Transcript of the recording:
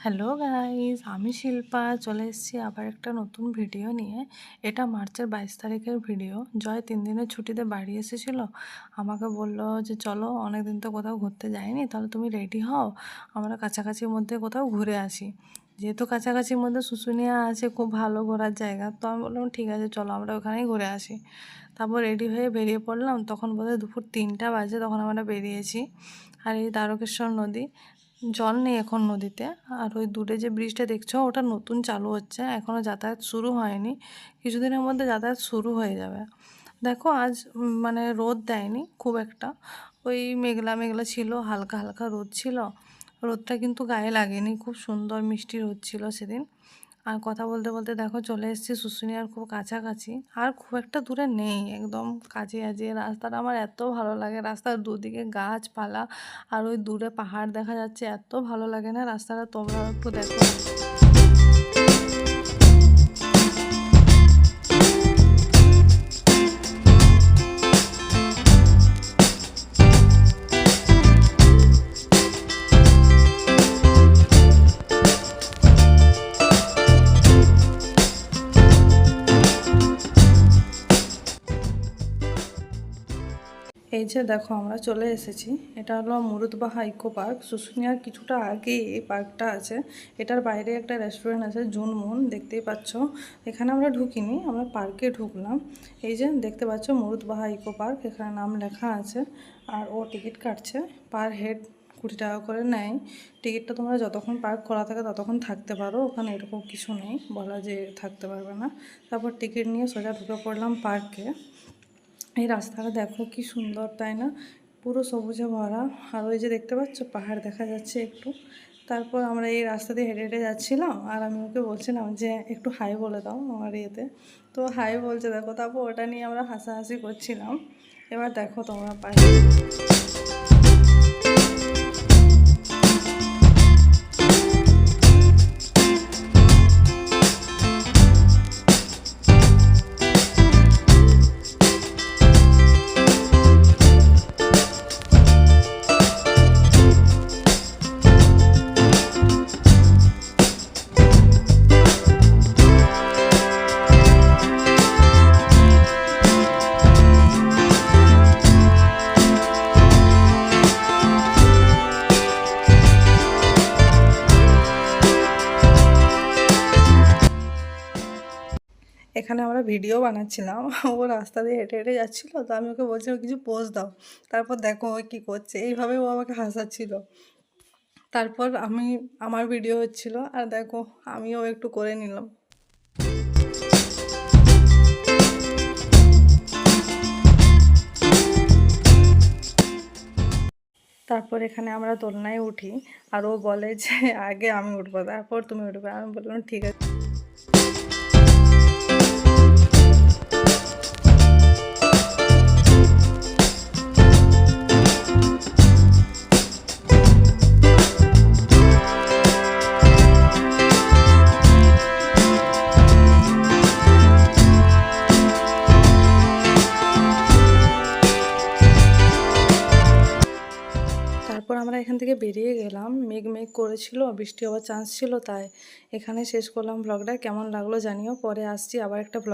Hello guys, আমি শিল্পা চলে এসেছি আবার একটা নতুন ভিডিও নিয়ে। এটা মার্চের 22 তারিখের ভিডিও। জয় 3 দিনের ছুটিতে বাড়ি এসেছিল। আমাকে বললো যে চলো, অনেকদিন তো কোথাও ঘুরতে যাইনি, তাহলে তুমি রেডি হও, আমরা কাছাকাছির মধ্যে কোথাও ঘুরে আসি। যেহেতু কাছাকাছির মধ্যে শুশুনিয়া আছে, খুব ভালো ঘোরার জায়গা, তো আমি বললাম ঠিক আছে চলো আমরা ওখানেই ঘুরে আসি। তারপর রেডি হয়ে বেরিয়ে পড়লাম। তখন বোধহয় দুপুর 3টা বাজে, তখন আমরা বেরিয়েছি। আর এই দ্বারকেশ্বর নদী, জল নেই এখন নদীতে। আর ওই দূরে যে ব্রিজটা দেখছো, ওটা নতুন চালু হচ্ছে, এখনও যাতায়াত শুরু হয়নি। কিছুদিনের মধ্যে যাতায়াত শুরু হয়ে যাবে। দেখো আজ মানে রোদ দেয়নি খুব একটা, ওই মেঘলা মেঘলা ছিল, হালকা হালকা রোদ ছিল। রোদটা কিন্তু গায়ে লাগেনি, খুব সুন্দর মিষ্টি রোদ ছিল সেদিন। আর কথা বলতে বলতে দেখো চলে এসেছি শুশুনিয়ার খুব কাছাকাছি। আর খুব একটা দূরে নেই, একদম কাছে আছে। রাস্তাটা আমার এত ভালো লাগে, রাস্তার দুদিকে গাছপালা আর ওই দূরে পাহাড় দেখা যাচ্ছে, এত ভালো লাগে না রাস্তাটা, তোমরাও একটু দেখো। এই যে দেখো আমরা চলে এসেছি, এটা হলো মুরুদবাহা ইকো পার্ক। শুশুনিয়ার কিছুটা আগে এই পার্কটা আছে। এটার বাইরে একটা রেস্টুরেন্ট আছে, জুনমুন, দেখতেই পাচ্ছ। এখানে আমরা ঢুকিনি, আমরা পার্কে ঢুকলাম। এই যে দেখতে পাচ্ছ মুরুদবাহা ইকো পার্ক, এখানে নাম লেখা আছে। আর ও টিকিট কাটছে, পার হেড 20 টাকা করে নেয় টিকিটটা। তোমরা যতক্ষণ পার্ক খোলা থাকে ততক্ষণ থাকতে পারো, ওখানে এরকম কিছু নেই বলা যে থাকতে পারবে না। তারপর টিকিট নিয়ে সোজা ঢুকে পড়লাম পার্কে। এই রাস্তাটা দেখো কি সুন্দর, তাই না? পুরো সবুজে ভরা। আর ওই যে দেখতে পাচ্ছ পাহাড় দেখা যাচ্ছে একটু। তারপর আমরা এই রাস্তা দিয়ে হেঁটে হেঁটে যাচ্ছিলাম, আর আমি ওকে বলছিলাম যে একটু হাই বলে দাও আমার ইয়েতে। তো হাই বলছে দেখো। তারপর ওটা নিয়ে আমরা হাসাহাসি করছিলাম। এবার দেখো তোমরা পাশে। এখানে আমরা ভিডিও বানাচ্ছিলাম। ও রাস্তা দিয়ে হেঁটে হেঁটে যাচ্ছিলো, তো আমি ওকে বলছিলাম কিছু পোজ দাও। তারপর দেখো ও কী করছে, এইভাবে ও আমাকে হাসাচ্ছিল। তারপর আমার ভিডিও হচ্ছিল, আর দেখো আমিও একটু করে নিলাম। তারপর এখানে আমরা দোলনায় উঠি, আর ও বলে যে আগে আমি উঠবো, তারপর তুমি উঠবে। আমি বললাম ঠিক আছে। তারপর আমরা এখান থেকে বেরিয়ে গেলাম। মেঘ মেঘ করেছিল, বৃষ্টি হওয়ার চান্স ছিল, তাই এখানে শেষ করলাম ব্লগটা। কেমন লাগলো জানিও, পরে আসছি আবার একটা ব্লগ।